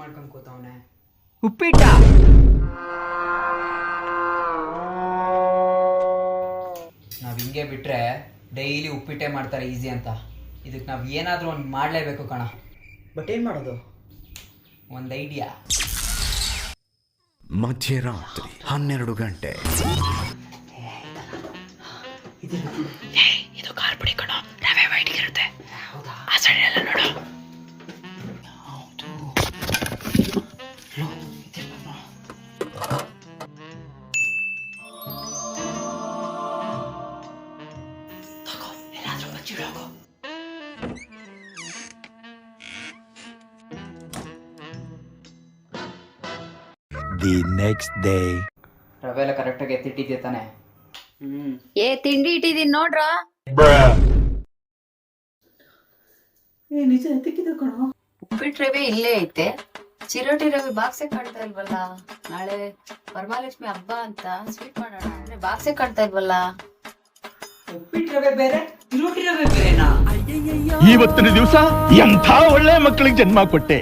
ಮಾಡ್ಕೊಂಡು ಕೂತವನೆ. ಉಪ್ಪಿಟ್ಟ ನಾವ್ ಹಿಂಗೆ ಬಿಟ್ರೆ ಡೈಲಿ ಉಪ್ಪಿಟ್ಟೆ ಮಾಡ್ತಾರೆ ಈಸಿ ಅಂತ. ಇದಕ್ಕೆ ನಾವ್ ಏನಾದ್ರೂ ಒಂದು ಮಾಡ್ಲೇಬೇಕು ಕಣ. ಬಟ್ ಏನ್ ಮಾಡೋದು? ಒಂದು ಐಡಿಯಾ. ಮಧ್ಯರಾತ್ರಿ 12 ಗಂಟೆ. ಇದು ಖಾರ ಪುಡಿ ಕಣ, ರವೆ ವೈಟ್ ಇರುತ್ತೆ. ಆ ಸೈಡ್ ಎಲ್ಲ ನೋಡು. The next day. ರವೆ ಎಲ್ಲ ಕರೆಕ್ಟಾಗಿ ಎತ್ತಿಟ್ಟಿದ್ದೆ ತಾನೆ? ಏ ತಿಂಡಿ ಇಟ್ಟಿದೀನಿ ನೋಡ್ರ. ನಿಜ ಎತ್ತಿಕ್ಕಿದೆ ಕಣ. ಉಪ್ಪಿಟ್ಟು ರವೆ ಇಲ್ಲೇ ಐತೆ, ಚಿರೋಟಿ ರವೆ ಬಾಕ್ಸೆ ಕಾಣ್ತಾ ಇಲ್ವಲ್ಲ. ನಾಳೆ ವರಮಹಾಲಕ್ಷ್ಮಿ ಹಬ್ಬ ಅಂತ ಸ್ವೀಟ್ ಮಾಡೋಣ ಅಂದ್ರೆ ಬಾಕ್ಸೆ ಕಾಣ್ತಾ ಇಲ್ವಲ್ಲ. ಉಪ್ಪಿಟ್ಟು ರವೆ ಬೇರೆ, ಚಿರೋಟಿ ರವೆ ಬೇರೆನಾ? ಇವತ್ತಿನ ದಿವಸ ಎಂಥ ಒಳ್ಳೆ ಮಕ್ಕಳಿಗೆ ಜನ್ಮ ಕೊಟ್ಟೆ.